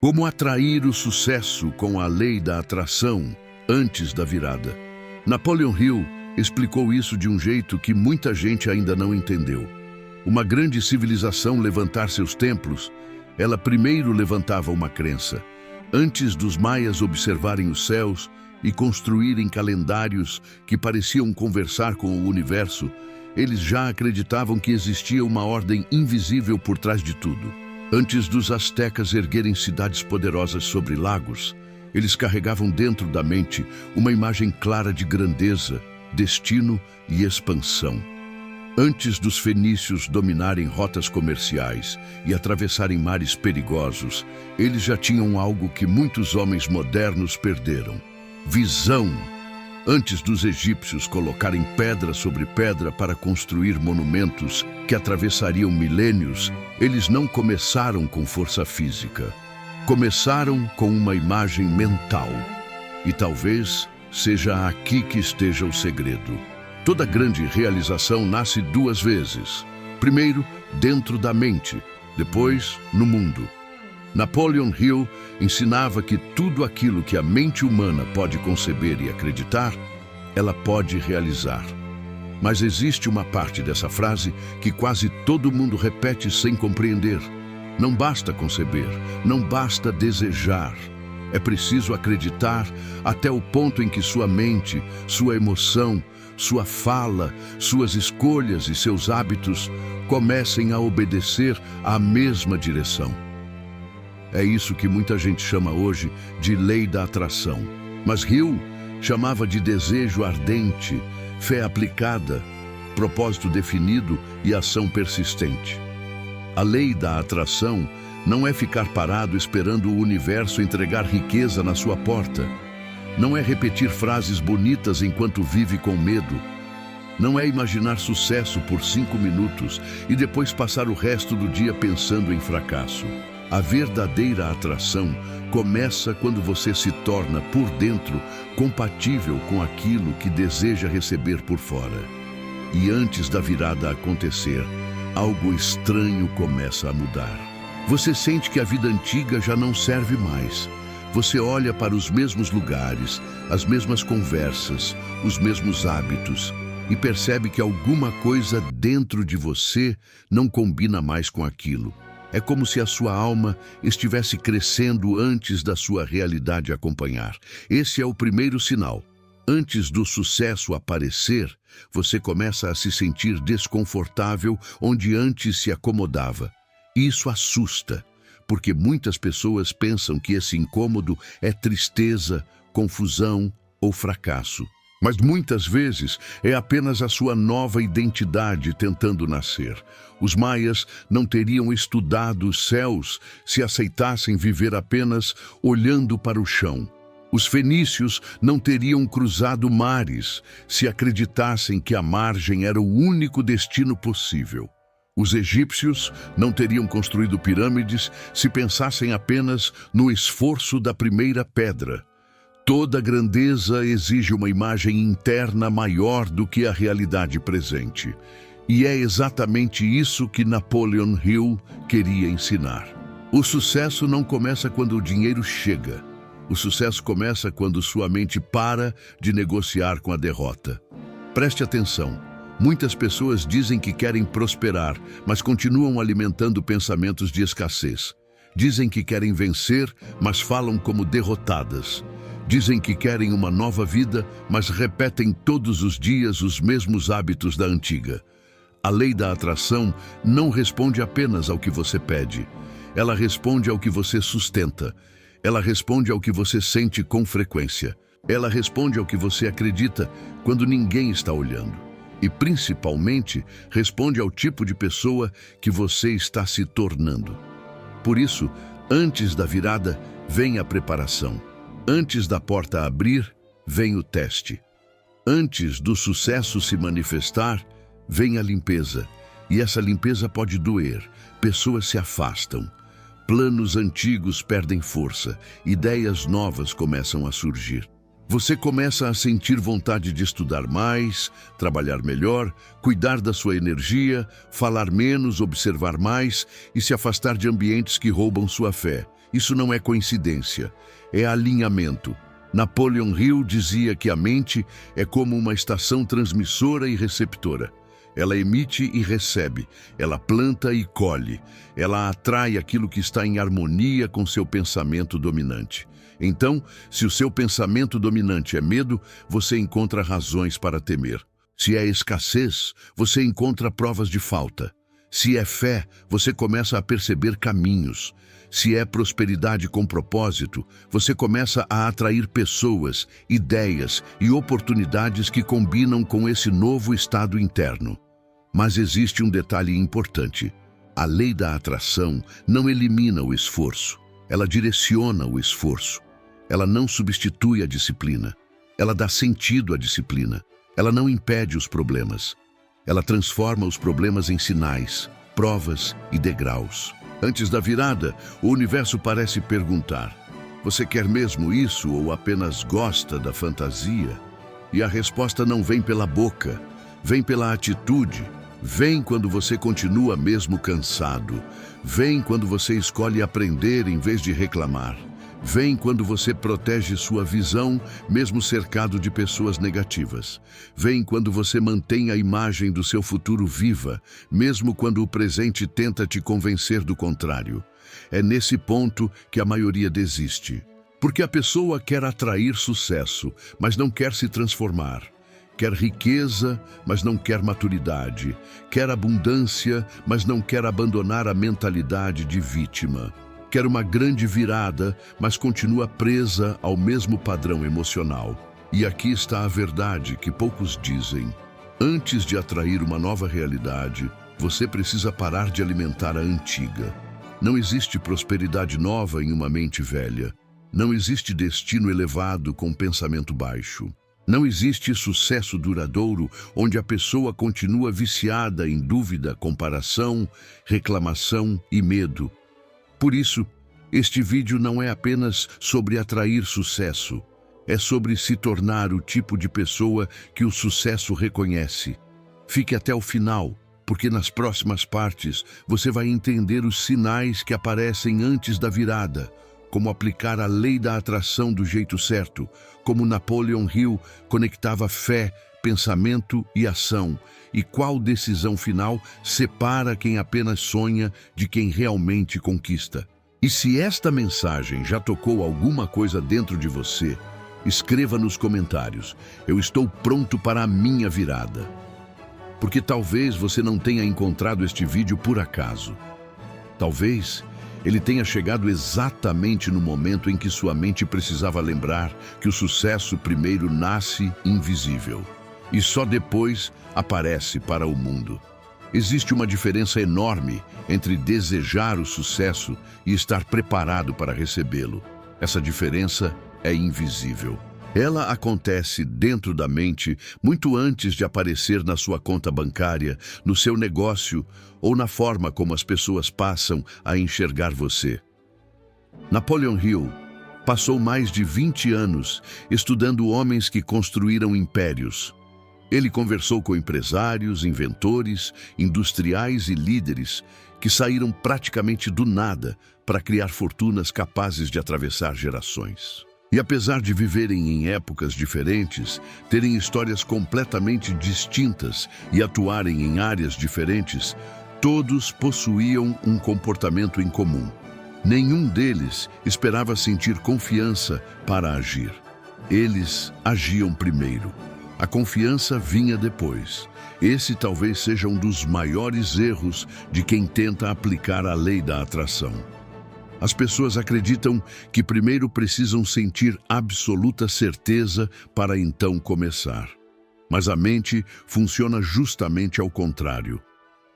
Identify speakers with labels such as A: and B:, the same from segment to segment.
A: Como atrair o sucesso com a lei da atração antes da virada? Napoleon Hill explicou isso de um jeito que muita gente ainda não entendeu. Uma grande civilização levantar seus templos, ela primeiro levantava uma crença. Antes dos maias observarem os céus e construírem calendários que pareciam conversar com o universo, eles já acreditavam que existia uma ordem invisível por trás de tudo. Antes dos astecas erguerem cidades poderosas sobre lagos, eles carregavam dentro da mente uma imagem clara de grandeza, destino e expansão. Antes dos fenícios dominarem rotas comerciais e atravessarem mares perigosos, eles já tinham algo que muitos homens modernos perderam: visão. Antes dos egípcios colocarem pedra sobre pedra para construir monumentos que atravessariam milênios, eles não começaram com força física. Começaram com uma imagem mental. E talvez seja aqui que esteja o segredo. Toda grande realização nasce duas vezes. Primeiro, dentro da mente, depois, no mundo. Napoleon Hill ensinava que tudo aquilo que a mente humana pode conceber e acreditar, ela pode realizar. Mas existe uma parte dessa frase que quase todo mundo repete sem compreender. Não basta conceber, não basta desejar. É preciso acreditar até o ponto em que sua mente, sua emoção, sua fala, suas escolhas e seus hábitos comecem a obedecer à mesma direção. É isso que muita gente chama hoje de lei da atração. Mas Hill chamava de desejo ardente, fé aplicada, propósito definido e ação persistente. A lei da atração não é ficar parado esperando o universo entregar riqueza na sua porta. Não é repetir frases bonitas enquanto vive com medo. Não é imaginar sucesso por 5 minutos e depois passar o resto do dia pensando em fracasso. A verdadeira atração começa quando você se torna, por dentro, compatível com aquilo que deseja receber por fora. E antes da virada acontecer, algo estranho começa a mudar. Você sente que a vida antiga já não serve mais. Você olha para os mesmos lugares, as mesmas conversas, os mesmos hábitos e percebe que alguma coisa dentro de você não combina mais com aquilo. É como se a sua alma estivesse crescendo antes da sua realidade acompanhar. Esse é o primeiro sinal. Antes do sucesso aparecer, você começa a se sentir desconfortável onde antes se acomodava. Isso assusta, porque muitas pessoas pensam que esse incômodo é tristeza, confusão ou fracasso. Mas muitas vezes é apenas a sua nova identidade tentando nascer. Os maias não teriam estudado os céus se aceitassem viver apenas olhando para o chão. Os fenícios não teriam cruzado mares se acreditassem que a margem era o único destino possível. Os egípcios não teriam construído pirâmides se pensassem apenas no esforço da primeira pedra. Toda grandeza exige uma imagem interna maior do que a realidade presente. E é exatamente isso que Napoleon Hill queria ensinar. O sucesso não começa quando o dinheiro chega. O sucesso começa quando sua mente para de negociar com a derrota. Preste atenção. Muitas pessoas dizem que querem prosperar, mas continuam alimentando pensamentos de escassez. Dizem que querem vencer, mas falam como derrotadas. Dizem que querem uma nova vida, mas repetem todos os dias os mesmos hábitos da antiga. A lei da atração não responde apenas ao que você pede. Ela responde ao que você sustenta. Ela responde ao que você sente com frequência. Ela responde ao que você acredita quando ninguém está olhando. E, principalmente, responde ao tipo de pessoa que você está se tornando. Por isso, antes da virada, vem a preparação. Antes da porta abrir, vem o teste. Antes do sucesso se manifestar, vem a limpeza. E essa limpeza pode doer. Pessoas se afastam. Planos antigos perdem força. Ideias novas começam a surgir. Você começa a sentir vontade de estudar mais, trabalhar melhor, cuidar da sua energia, falar menos, observar mais e se afastar de ambientes que roubam sua fé. Isso não é coincidência, é alinhamento. Napoleon Hill dizia que a mente é como uma estação transmissora e receptora. Ela emite e recebe, ela planta e colhe, ela atrai aquilo que está em harmonia com seu pensamento dominante. Então, se o seu pensamento dominante é medo, você encontra razões para temer. Se é escassez, você encontra provas de falta. Se é fé, você começa a perceber caminhos. Se é prosperidade com propósito, você começa a atrair pessoas, ideias e oportunidades que combinam com esse novo estado interno. Mas existe um detalhe importante. A lei da atração não elimina o esforço, ela direciona o esforço. Ela não substitui a disciplina, ela dá sentido à disciplina. Ela não impede os problemas, ela transforma os problemas em sinais, provas e degraus. Antes da virada, o universo parece perguntar: você quer mesmo isso ou apenas gosta da fantasia? E a resposta não vem pela boca, vem pela atitude. Vem quando você continua mesmo cansado. Vem quando você escolhe aprender em vez de reclamar. Vem quando você protege sua visão, mesmo cercado de pessoas negativas. Vem quando você mantém a imagem do seu futuro viva, mesmo quando o presente tenta te convencer do contrário. É nesse ponto que a maioria desiste. Porque a pessoa quer atrair sucesso, mas não quer se transformar. Quer riqueza, mas não quer maturidade. Quer abundância, mas não quer abandonar a mentalidade de vítima. Quer uma grande virada, mas continua presa ao mesmo padrão emocional. E aqui está a verdade que poucos dizem. Antes de atrair uma nova realidade, você precisa parar de alimentar a antiga. Não existe prosperidade nova em uma mente velha. Não existe destino elevado com pensamento baixo. Não existe sucesso duradouro onde a pessoa continua viciada em dúvida, comparação, reclamação e medo. Por isso, este vídeo não é apenas sobre atrair sucesso, é sobre se tornar o tipo de pessoa que o sucesso reconhece. Fique até o final, porque nas próximas partes você vai entender os sinais que aparecem antes da virada, como aplicar a lei da atração do jeito certo, como Napoleon Hill conectava fé, pensamento e ação, e qual decisão final separa quem apenas sonha de quem realmente conquista. E se esta mensagem já tocou alguma coisa dentro de você, escreva nos comentários: eu estou pronto para a minha virada. Porque talvez você não tenha encontrado este vídeo por acaso. Talvez ele tenha chegado exatamente no momento em que sua mente precisava lembrar que o sucesso primeiro nasce invisível e só depois aparece para o mundo. Existe uma diferença enorme entre desejar o sucesso e estar preparado para recebê-lo. Essa diferença é invisível. Ela acontece dentro da mente muito antes de aparecer na sua conta bancária, no seu negócio ou na forma como as pessoas passam a enxergar você. Napoleon Hill passou mais de 20 anos estudando homens que construíram impérios. Ele conversou com empresários, inventores, industriais e líderes que saíram praticamente do nada para criar fortunas capazes de atravessar gerações. E apesar de viverem em épocas diferentes, terem histórias completamente distintas e atuarem em áreas diferentes, todos possuíam um comportamento em comum. Nenhum deles esperava sentir confiança para agir. Eles agiam primeiro. A confiança vinha depois. Esse talvez seja um dos maiores erros de quem tenta aplicar a lei da atração. As pessoas acreditam que primeiro precisam sentir absoluta certeza para então começar. Mas a mente funciona justamente ao contrário.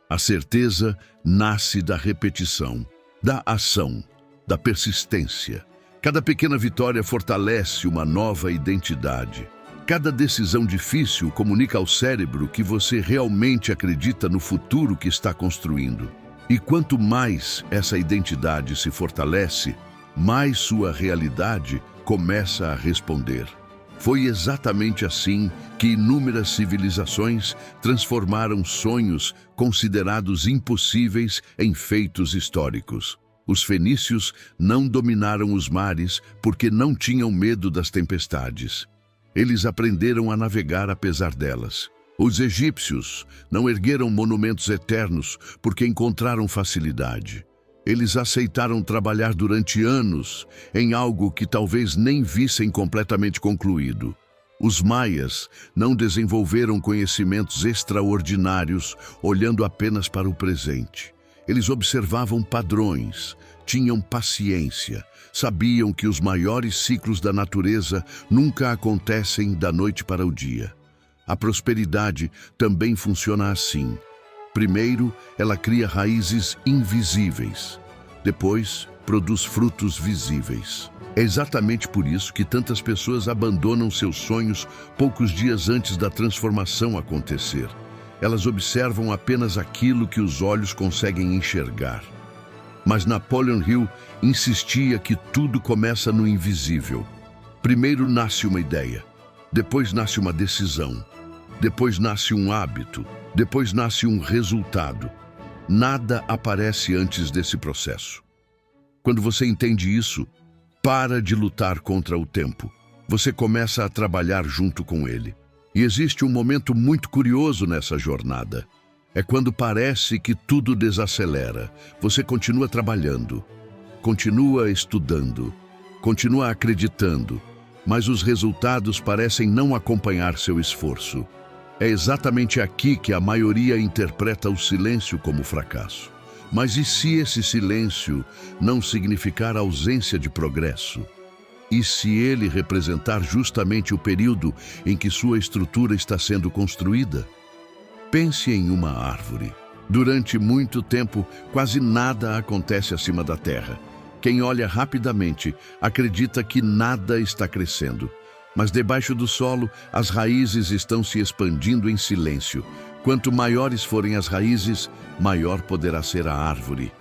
A: A certeza nasce da repetição, da ação, da persistência. Cada pequena vitória fortalece uma nova identidade. Cada decisão difícil comunica ao cérebro que você realmente acredita no futuro que está construindo. E quanto mais essa identidade se fortalece, mais sua realidade começa a responder. Foi exatamente assim que inúmeras civilizações transformaram sonhos considerados impossíveis em feitos históricos. Os fenícios não dominaram os mares porque não tinham medo das tempestades. Eles aprenderam a navegar apesar delas. Os egípcios não ergueram monumentos eternos porque encontraram facilidade. Eles aceitaram trabalhar durante anos em algo que talvez nem vissem completamente concluído. Os maias não desenvolveram conhecimentos extraordinários olhando apenas para o presente. Eles observavam padrões, tinham paciência, sabiam que os maiores ciclos da natureza nunca acontecem da noite para o dia. A prosperidade também funciona assim. Primeiro, ela cria raízes invisíveis. Depois, produz frutos visíveis. É exatamente por isso que tantas pessoas abandonam seus sonhos poucos dias antes da transformação acontecer. Elas observam apenas aquilo que os olhos conseguem enxergar. Mas Napoleon Hill insistia que tudo começa no invisível. Primeiro nasce uma ideia, depois nasce uma decisão, depois nasce um hábito, depois nasce um resultado. Nada aparece antes desse processo. Quando você entende isso, para de lutar contra o tempo. Você começa a trabalhar junto com ele. E existe um momento muito curioso nessa jornada. É quando parece que tudo desacelera. Você continua trabalhando, continua estudando, continua acreditando, mas os resultados parecem não acompanhar seu esforço. É exatamente aqui que a maioria interpreta o silêncio como fracasso. Mas e se esse silêncio não significar ausência de progresso? E se ele representar justamente o período em que sua estrutura está sendo construída? Pense em uma árvore. Durante muito tempo, quase nada acontece acima da terra. Quem olha rapidamente acredita que nada está crescendo. Mas debaixo do solo, as raízes estão se expandindo em silêncio. Quanto maiores forem as raízes, maior poderá ser a árvore.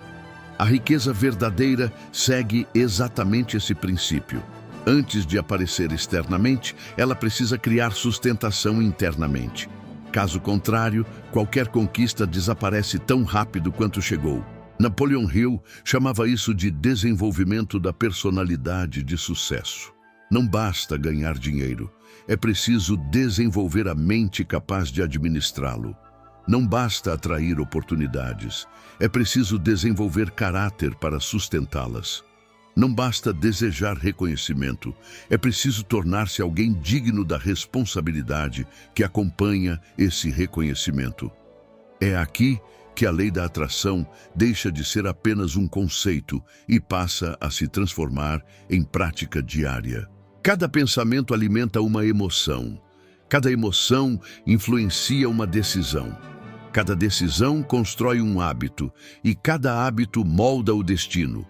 A: A riqueza verdadeira segue exatamente esse princípio. Antes de aparecer externamente, ela precisa criar sustentação internamente. Caso contrário, qualquer conquista desaparece tão rápido quanto chegou. Napoleon Hill chamava isso de desenvolvimento da personalidade de sucesso. Não basta ganhar dinheiro, é preciso desenvolver a mente capaz de administrá-lo. Não basta atrair oportunidades, é preciso desenvolver caráter para sustentá-las. Não basta desejar reconhecimento, é preciso tornar-se alguém digno da responsabilidade que acompanha esse reconhecimento. É aqui que a lei da atração deixa de ser apenas um conceito e passa a se transformar em prática diária. Cada pensamento alimenta uma emoção. Cada emoção influencia uma decisão. Cada decisão constrói um hábito e cada hábito molda o destino.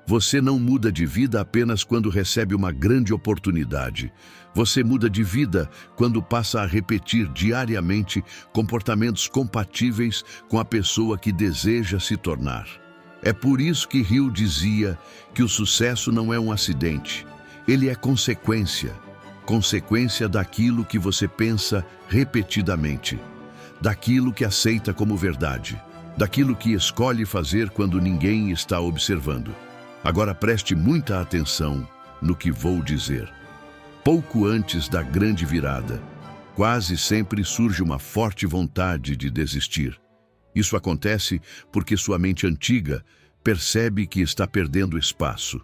A: Você não muda de vida apenas quando recebe uma grande oportunidade. Você muda de vida quando passa a repetir diariamente comportamentos compatíveis com a pessoa que deseja se tornar. É por isso que Hill dizia que o sucesso não é um acidente. Ele é consequência daquilo que você pensa repetidamente, daquilo que aceita como verdade, daquilo que escolhe fazer quando ninguém está observando. Agora preste muita atenção no que vou dizer. Pouco antes da grande virada, quase sempre surge uma forte vontade de desistir. Isso acontece porque sua mente antiga percebe que está perdendo espaço.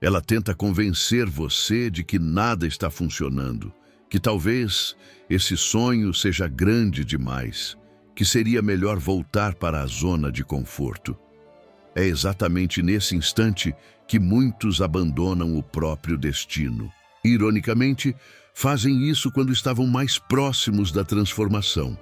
A: Ela tenta convencer você de que nada está funcionando, que talvez esse sonho seja grande demais, que seria melhor voltar para a zona de conforto. É exatamente nesse instante que muitos abandonam o próprio destino. Ironicamente, fazem isso quando estavam mais próximos da transformação.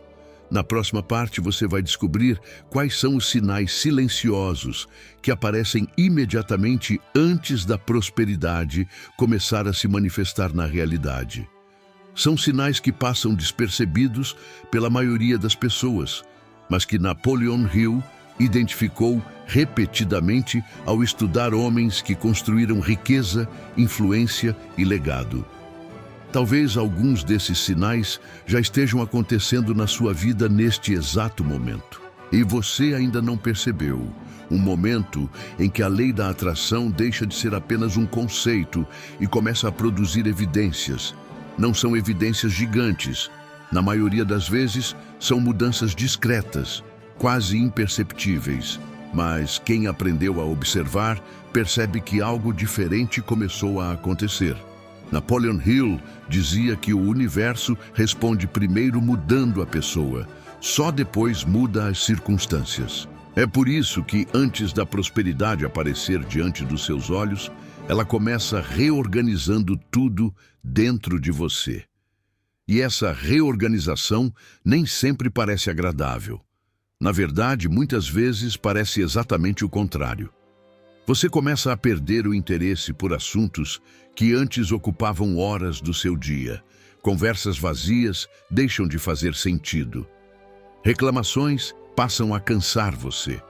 A: Na próxima parte você vai descobrir quais são os sinais silenciosos que aparecem imediatamente antes da prosperidade começar a se manifestar na realidade. São sinais que passam despercebidos pela maioria das pessoas, mas que Napoleon Hill identificou repetidamente ao estudar homens que construíram riqueza, influência e legado. Talvez alguns desses sinais já estejam acontecendo na sua vida neste exato momento. E você ainda não percebeu. Um momento em que a lei da atração deixa de ser apenas um conceito e começa a produzir evidências. Não são evidências gigantes. Na maioria das vezes, são mudanças discretas, quase imperceptíveis. Mas quem aprendeu a observar percebe que algo diferente começou a acontecer. Napoleon Hill dizia que o universo responde primeiro mudando a pessoa, só depois muda as circunstâncias. É por isso que, antes da prosperidade aparecer diante dos seus olhos, ela começa reorganizando tudo dentro de você. E essa reorganização nem sempre parece agradável. Na verdade, muitas vezes parece exatamente o contrário. Você começa a perder o interesse por assuntos que antes ocupavam horas do seu dia. Conversas vazias deixam de fazer sentido. Reclamações passam a cansar você.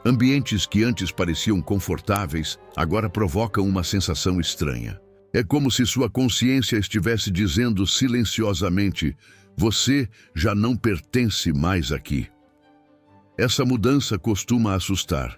A: Ambientes que antes pareciam confortáveis agora provocam uma sensação estranha. É como se sua consciência estivesse dizendo silenciosamente: você já não pertence mais aqui. Essa mudança costuma assustar,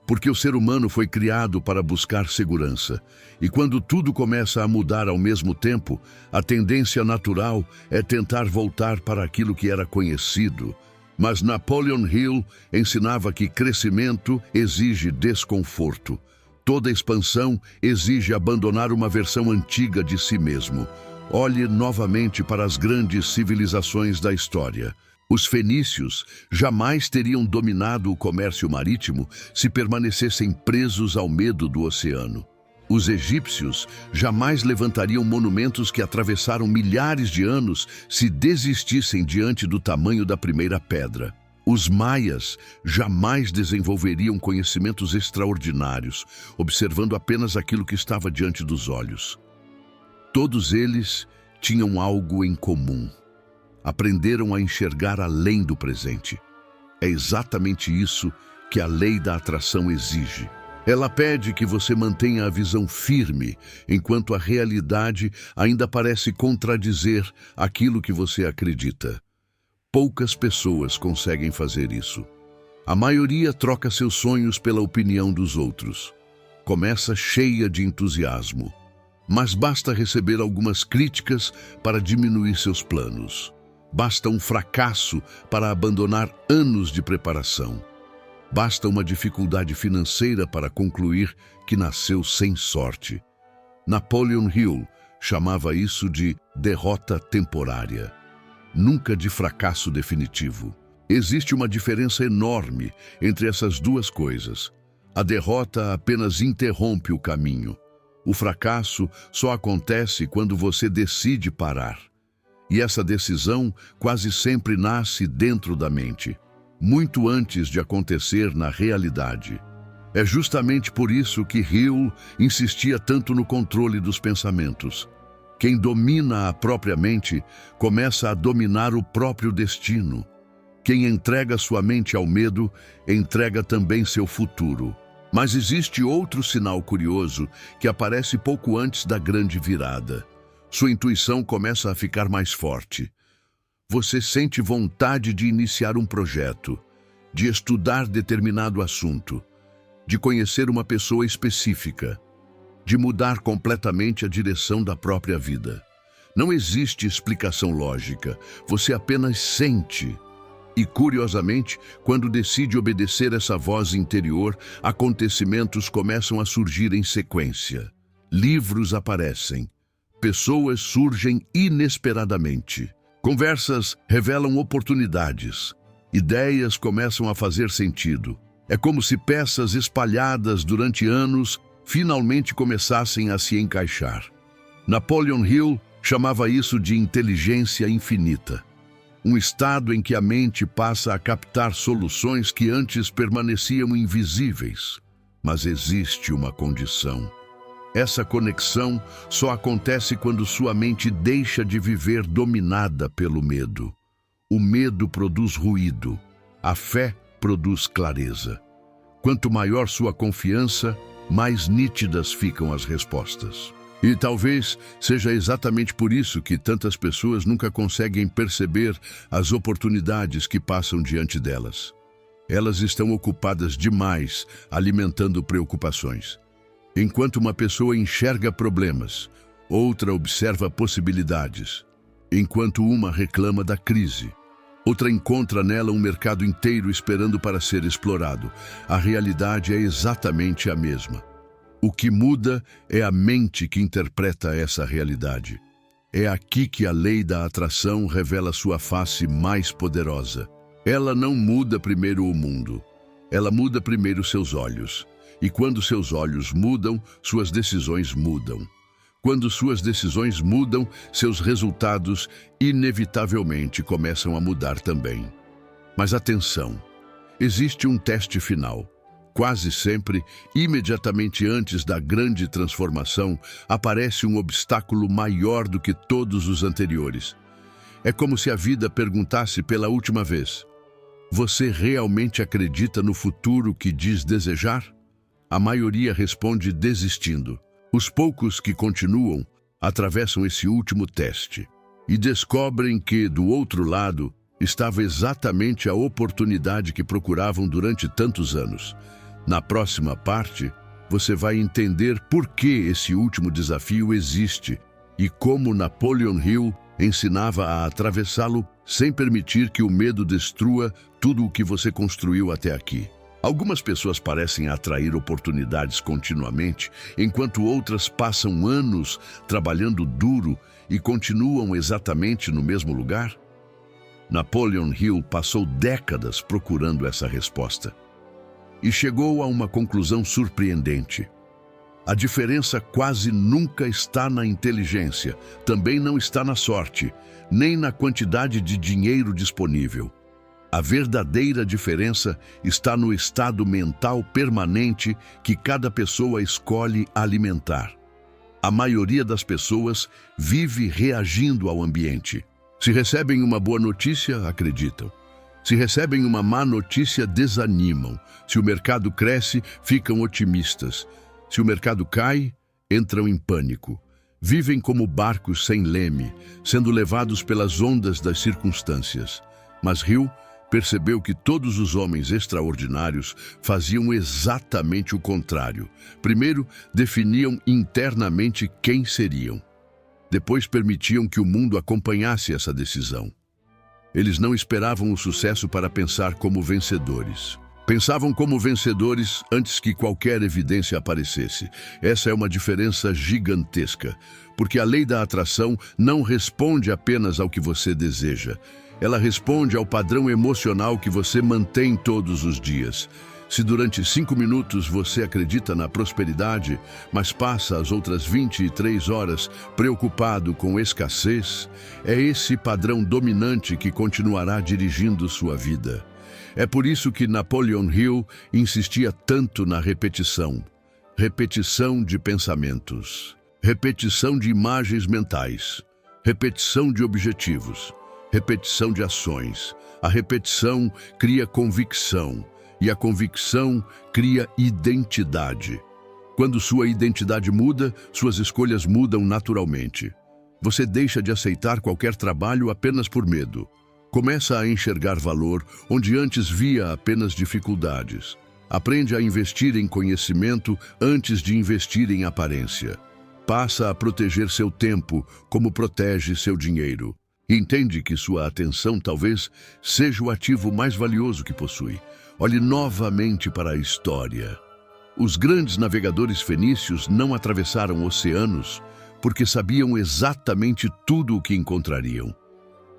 A: porque o ser humano foi criado para buscar segurança. E quando tudo começa a mudar ao mesmo tempo, a tendência natural é tentar voltar para aquilo que era conhecido. Mas Napoleon Hill ensinava que crescimento exige desconforto. Toda expansão exige abandonar uma versão antiga de si mesmo. Olhe novamente para as grandes civilizações da história. Os fenícios jamais teriam dominado o comércio marítimo se permanecessem presos ao medo do oceano. Os egípcios jamais levantariam monumentos que atravessaram milhares de anos se desistissem diante do tamanho da primeira pedra. Os maias jamais desenvolveriam conhecimentos extraordinários, observando apenas aquilo que estava diante dos olhos. Todos eles tinham algo em comum. Aprenderam a enxergar além do presente. É exatamente isso que a lei da atração exige. Ela pede que você mantenha a visão firme, enquanto a realidade ainda parece contradizer aquilo que você acredita. Poucas pessoas conseguem fazer isso. A maioria troca seus sonhos pela opinião dos outros. Começa cheia de entusiasmo, mas basta receber algumas críticas para diminuir seus planos. Basta um fracasso para abandonar anos de preparação. Basta uma dificuldade financeira para concluir que nasceu sem sorte. Napoleon Hill chamava isso de derrota temporária, nunca de fracasso definitivo. Existe uma diferença enorme entre essas duas coisas. A derrota apenas interrompe o caminho. O fracasso só acontece quando você decide parar. E essa decisão quase sempre nasce dentro da mente, muito antes de acontecer na realidade. É justamente por isso que Hill insistia tanto no controle dos pensamentos. Quem domina a própria mente começa a dominar o próprio destino. Quem entrega sua mente ao medo, entrega também seu futuro. Mas existe outro sinal curioso que aparece pouco antes da grande virada. Sua intuição começa a ficar mais forte. Você sente vontade de iniciar um projeto, de estudar determinado assunto, de conhecer uma pessoa específica, de mudar completamente a direção da própria vida. Não existe explicação lógica, você apenas sente. E, curiosamente, quando decide obedecer essa voz interior, acontecimentos começam a surgir em sequência. Livros aparecem. Pessoas surgem inesperadamente. Conversas revelam oportunidades. Ideias começam a fazer sentido. É como se peças espalhadas durante anos finalmente começassem a se encaixar. Napoleon Hill chamava isso de inteligência infinita. Um estado em que a mente passa a captar soluções que antes permaneciam invisíveis. Mas existe uma condição. Essa conexão só acontece quando sua mente deixa de viver dominada pelo medo. O medo produz ruído, a fé produz clareza. Quanto maior sua confiança, mais nítidas ficam as respostas. E talvez seja exatamente por isso que tantas pessoas nunca conseguem perceber as oportunidades que passam diante delas. Elas estão ocupadas demais alimentando preocupações. Enquanto uma pessoa enxerga problemas, outra observa possibilidades. Enquanto uma reclama da crise, outra encontra nela um mercado inteiro esperando para ser explorado. A realidade é exatamente a mesma. O que muda é a mente que interpreta essa realidade. É aqui que a lei da atração revela sua face mais poderosa. Ela não muda primeiro o mundo. Ela muda primeiro seus olhos. E quando seus olhos mudam, suas decisões mudam. Quando suas decisões mudam, seus resultados inevitavelmente começam a mudar também. Mas atenção, existe um teste final. Quase sempre, imediatamente antes da grande transformação, aparece um obstáculo maior do que todos os anteriores. É como se a vida perguntasse pela última vez: você realmente acredita no futuro que diz desejar? A maioria responde desistindo. Os poucos que continuam atravessam esse último teste e descobrem que, do outro lado, estava exatamente a oportunidade que procuravam durante tantos anos. Na próxima parte, você vai entender por que esse último desafio existe e como Napoleon Hill ensinava a atravessá-lo sem permitir que o medo destrua tudo o que você construiu até aqui. Algumas pessoas parecem atrair oportunidades continuamente, enquanto outras passam anos trabalhando duro e continuam exatamente no mesmo lugar. Napoleon Hill passou décadas procurando essa resposta e chegou a uma conclusão surpreendente. A diferença quase nunca está na inteligência, também não está na sorte, nem na quantidade de dinheiro disponível. A verdadeira diferença está no estado mental permanente que cada pessoa escolhe alimentar. A maioria das pessoas vive reagindo ao ambiente. Se recebem uma boa notícia, acreditam. Se recebem uma má notícia, desanimam. Se o mercado cresce, ficam otimistas. Se o mercado cai, entram em pânico. Vivem como barcos sem leme, sendo levados pelas ondas das circunstâncias. Mas Hill percebeu que todos os homens extraordinários faziam exatamente o contrário. Primeiro, definiam internamente quem seriam. Depois permitiam que o mundo acompanhasse essa decisão. Eles não esperavam o sucesso para pensar como vencedores. Pensavam como vencedores antes que qualquer evidência aparecesse. Essa é uma diferença gigantesca, porque a lei da atração não responde apenas ao que você deseja. Ela responde ao padrão emocional que você mantém todos os dias. Se durante 5 minutos você acredita na prosperidade, mas passa as outras 23 horas preocupado com escassez, é esse padrão dominante que continuará dirigindo sua vida. É por isso que Napoleon Hill insistia tanto na repetição. Repetição de pensamentos, repetição de imagens mentais, repetição de objetivos, repetição de ações. A repetição cria convicção e a convicção cria identidade. Quando sua identidade muda, suas escolhas mudam naturalmente. Você deixa de aceitar qualquer trabalho apenas por medo. Começa a enxergar valor onde antes via apenas dificuldades. Aprende a investir em conhecimento antes de investir em aparência. Passa a proteger seu tempo como protege seu dinheiro. Entende que sua atenção talvez seja o ativo mais valioso que possui. Olhe novamente para a história. Os grandes navegadores fenícios não atravessaram oceanos porque sabiam exatamente tudo o que encontrariam.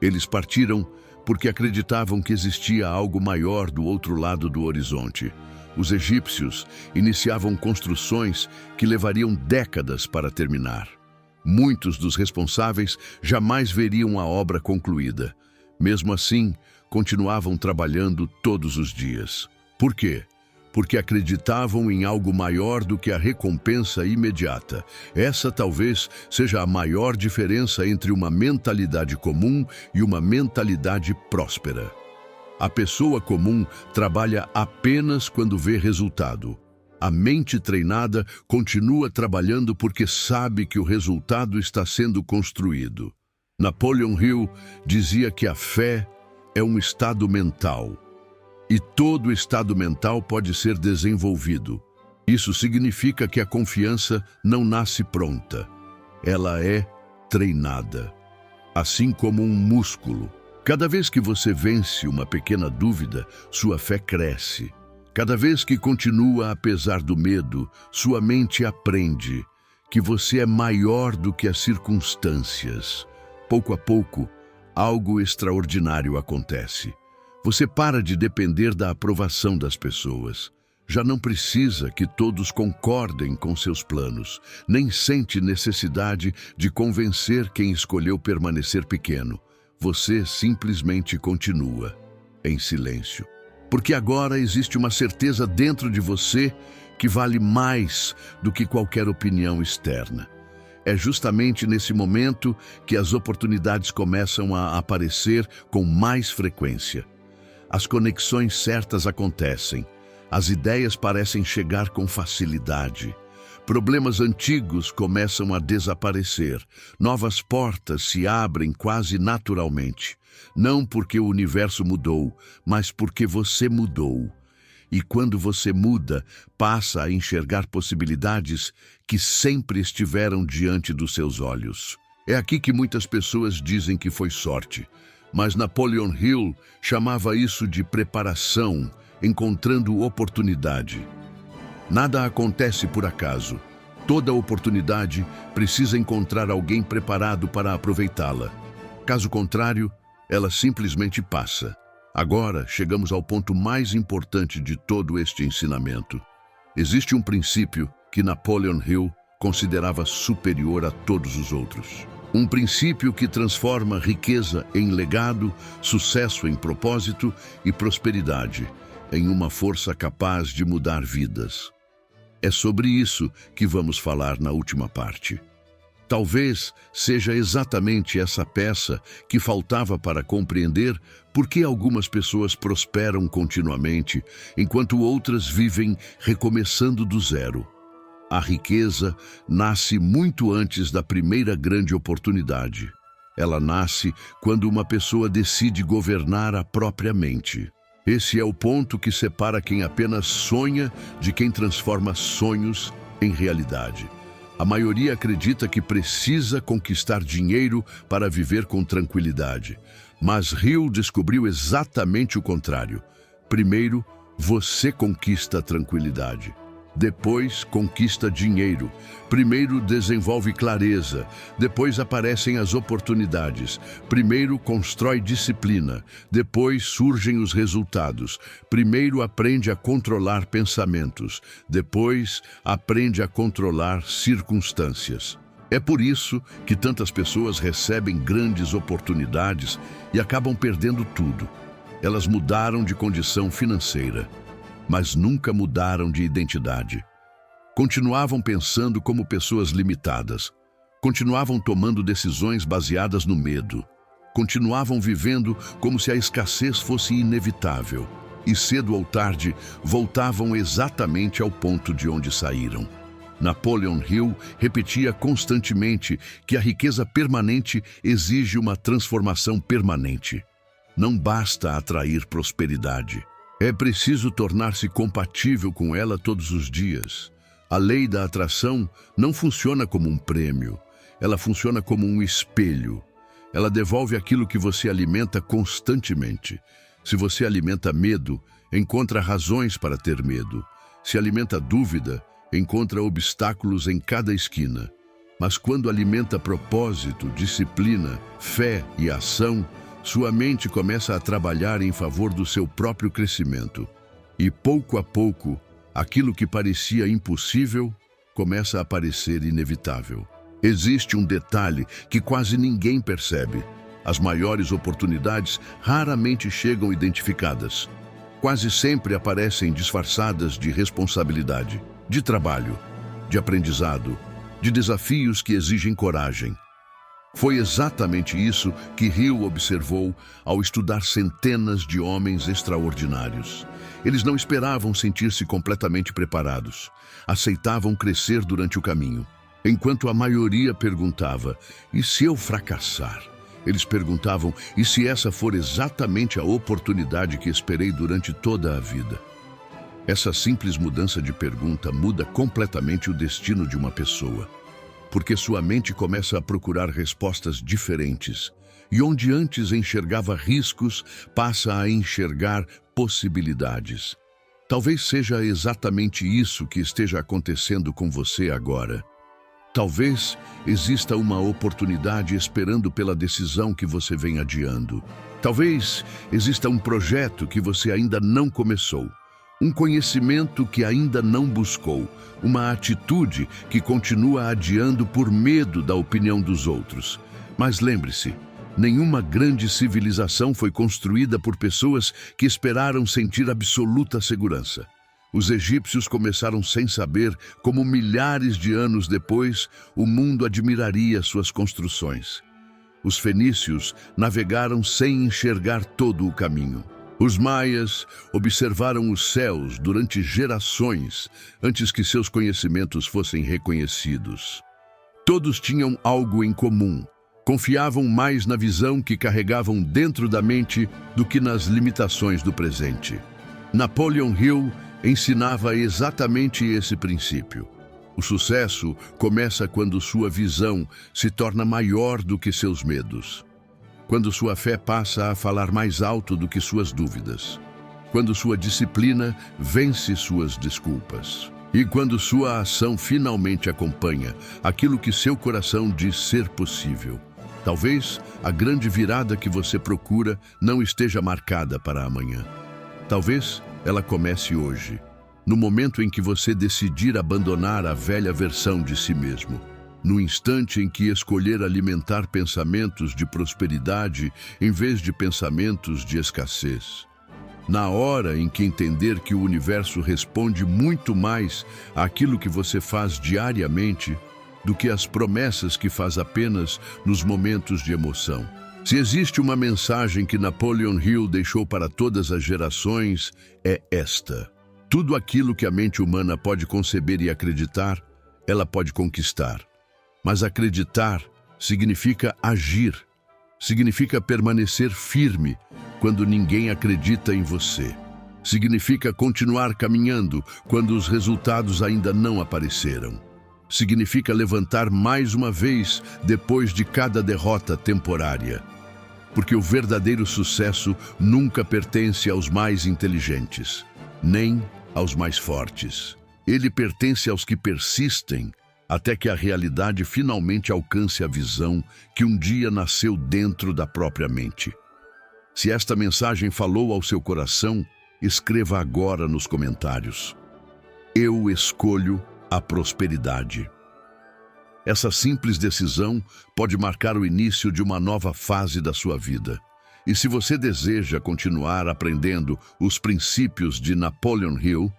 A: Eles partiram porque acreditavam que existia algo maior do outro lado do horizonte. Os egípcios iniciavam construções que levariam décadas para terminar. Muitos dos responsáveis jamais veriam a obra concluída. Mesmo assim, continuavam trabalhando todos os dias. Por quê? Porque acreditavam em algo maior do que a recompensa imediata. Essa talvez seja a maior diferença entre uma mentalidade comum e uma mentalidade próspera. A pessoa comum trabalha apenas quando vê resultado. A mente treinada continua trabalhando porque sabe que o resultado está sendo construído. Napoleon Hill dizia que a fé é um estado mental E todo estado mental pode ser desenvolvido. Isso significa que a confiança não nasce pronta. Ela é treinada. Assim como um músculo. Cada vez que você vence uma pequena dúvida, sua fé cresce. Cada vez que continua apesar do medo, sua mente aprende que você é maior do que as circunstâncias. Pouco a pouco, algo extraordinário acontece. Você para de depender da aprovação das pessoas. Já não precisa que todos concordem com seus planos, nem sente necessidade de convencer quem escolheu permanecer pequeno. Você simplesmente continua, em silêncio. Porque agora existe uma certeza dentro de você que vale mais do que qualquer opinião externa. É justamente nesse momento que as oportunidades começam a aparecer com mais frequência. As conexões certas acontecem. As ideias parecem chegar com facilidade. Problemas antigos começam a desaparecer. Novas portas se abrem quase naturalmente. Não porque o universo mudou, mas porque você mudou. E quando você muda, passa a enxergar possibilidades que sempre estiveram diante dos seus olhos. É aqui que muitas pessoas dizem que foi sorte. Mas Napoleon Hill chamava isso de preparação, encontrando oportunidade. Nada acontece por acaso. Toda oportunidade precisa encontrar alguém preparado para aproveitá-la. Caso contrário, ela simplesmente passa. Agora, chegamos ao ponto mais importante de todo este ensinamento. Existe um princípio que Napoleon Hill considerava superior a todos os outros. Um princípio que transforma riqueza em legado, sucesso em propósito e prosperidade em uma força capaz de mudar vidas. É sobre isso que vamos falar na última parte. Talvez seja exatamente essa peça que faltava para compreender por que algumas pessoas prosperam continuamente, enquanto outras vivem recomeçando do zero. A riqueza nasce muito antes da primeira grande oportunidade. Ela nasce quando uma pessoa decide governar a própria mente. Esse é o ponto que separa quem apenas sonha de quem transforma sonhos em realidade. A maioria acredita que precisa conquistar dinheiro para viver com tranquilidade. Mas Hill descobriu exatamente o contrário. Primeiro, você conquista a tranquilidade. Depois, conquista dinheiro. Primeiro, desenvolve clareza. Depois aparecem as oportunidades. Primeiro, constrói disciplina. Depois, surgem os resultados. Primeiro, aprende a controlar pensamentos. Depois, aprende a controlar circunstâncias. É por isso que tantas pessoas recebem grandes oportunidades e acabam perdendo tudo. Elas mudaram de condição financeira, mas nunca mudaram de identidade. Continuavam pensando como pessoas limitadas. Continuavam tomando decisões baseadas no medo. Continuavam vivendo como se a escassez fosse inevitável. E cedo ou tarde, voltavam exatamente ao ponto de onde saíram. Napoleon Hill repetia constantemente que a riqueza permanente exige uma transformação permanente. Não basta atrair prosperidade. É preciso tornar-se compatível com ela todos os dias. A lei da atração não funciona como um prêmio. Ela funciona como um espelho. Ela devolve aquilo que você alimenta constantemente. Se você alimenta medo, encontra razões para ter medo. Se alimenta dúvida, encontra obstáculos em cada esquina. Mas quando alimenta propósito, disciplina, fé e ação, sua mente começa a trabalhar em favor do seu próprio crescimento. E pouco a pouco, aquilo que parecia impossível começa a parecer inevitável. Existe um detalhe que quase ninguém percebe. As maiores oportunidades raramente chegam identificadas. Quase sempre aparecem disfarçadas de responsabilidade, de trabalho, de aprendizado, de desafios que exigem coragem. Foi exatamente isso que Hill observou ao estudar centenas de homens extraordinários. Eles não esperavam sentir-se completamente preparados. Aceitavam crescer durante o caminho. Enquanto a maioria perguntava, e se eu fracassar? Eles perguntavam: e se essa for exatamente a oportunidade que esperei durante toda a vida? Essa simples mudança de pergunta muda completamente o destino de uma pessoa, porque sua mente começa a procurar respostas diferentes, e onde antes enxergava riscos, passa a enxergar possibilidades. Talvez seja exatamente isso que esteja acontecendo com você agora. Talvez exista uma oportunidade esperando pela decisão que você vem adiando. Talvez exista um projeto que você ainda não começou, um conhecimento que ainda não buscou, uma atitude que continua adiando por medo da opinião dos outros. Mas lembre-se, nenhuma grande civilização foi construída por pessoas que esperaram sentir absoluta segurança. Os egípcios começaram sem saber como milhares de anos depois o mundo admiraria suas construções. Os fenícios navegaram sem enxergar todo o caminho. Os maias observaram os céus durante gerações antes que seus conhecimentos fossem reconhecidos. Todos tinham algo em comum. Confiavam mais na visão que carregavam dentro da mente do que nas limitações do presente. Napoleon Hill ensinava exatamente esse princípio. O sucesso começa quando sua visão se torna maior do que seus medos. Quando sua fé passa a falar mais alto do que suas dúvidas. Quando sua disciplina vence suas desculpas. E quando sua ação finalmente acompanha aquilo que seu coração diz ser possível. Talvez a grande virada que você procura não esteja marcada para amanhã. Talvez ela comece hoje, no momento em que você decidir abandonar a velha versão de si mesmo, no instante em que escolher alimentar pensamentos de prosperidade em vez de pensamentos de escassez, na hora em que entender que o universo responde muito mais àquilo que você faz diariamente do que as promessas que faz apenas nos momentos de emoção. Se existe uma mensagem que Napoleon Hill deixou para todas as gerações, é esta: tudo aquilo que a mente humana pode conceber e acreditar, ela pode conquistar. Mas acreditar significa agir, significa permanecer firme quando ninguém acredita em você. Significa continuar caminhando quando os resultados ainda não apareceram. Significa levantar mais uma vez depois de cada derrota temporária. Porque o verdadeiro sucesso nunca pertence aos mais inteligentes, nem aos mais fortes. Ele pertence aos que persistem até que a realidade finalmente alcance a visão que um dia nasceu dentro da própria mente. Se esta mensagem falou ao seu coração, escreva agora nos comentários: eu escolho a prosperidade. Essa simples decisão pode marcar o início de uma nova fase da sua vida. E se você deseja continuar aprendendo os princípios de Napoleon Hill,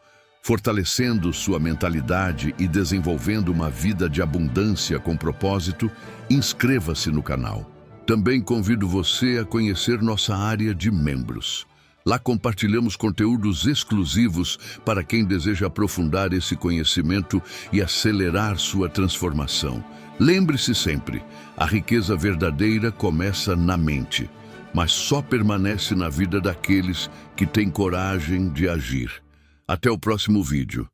A: fortalecendo sua mentalidade e desenvolvendo uma vida de abundância com propósito, inscreva-se no canal. Também convido você a conhecer nossa área de membros. Lá compartilhamos conteúdos exclusivos para quem deseja aprofundar esse conhecimento e acelerar sua transformação. Lembre-se sempre, a riqueza verdadeira começa na mente, mas só permanece na vida daqueles que têm coragem de agir. Até o próximo vídeo.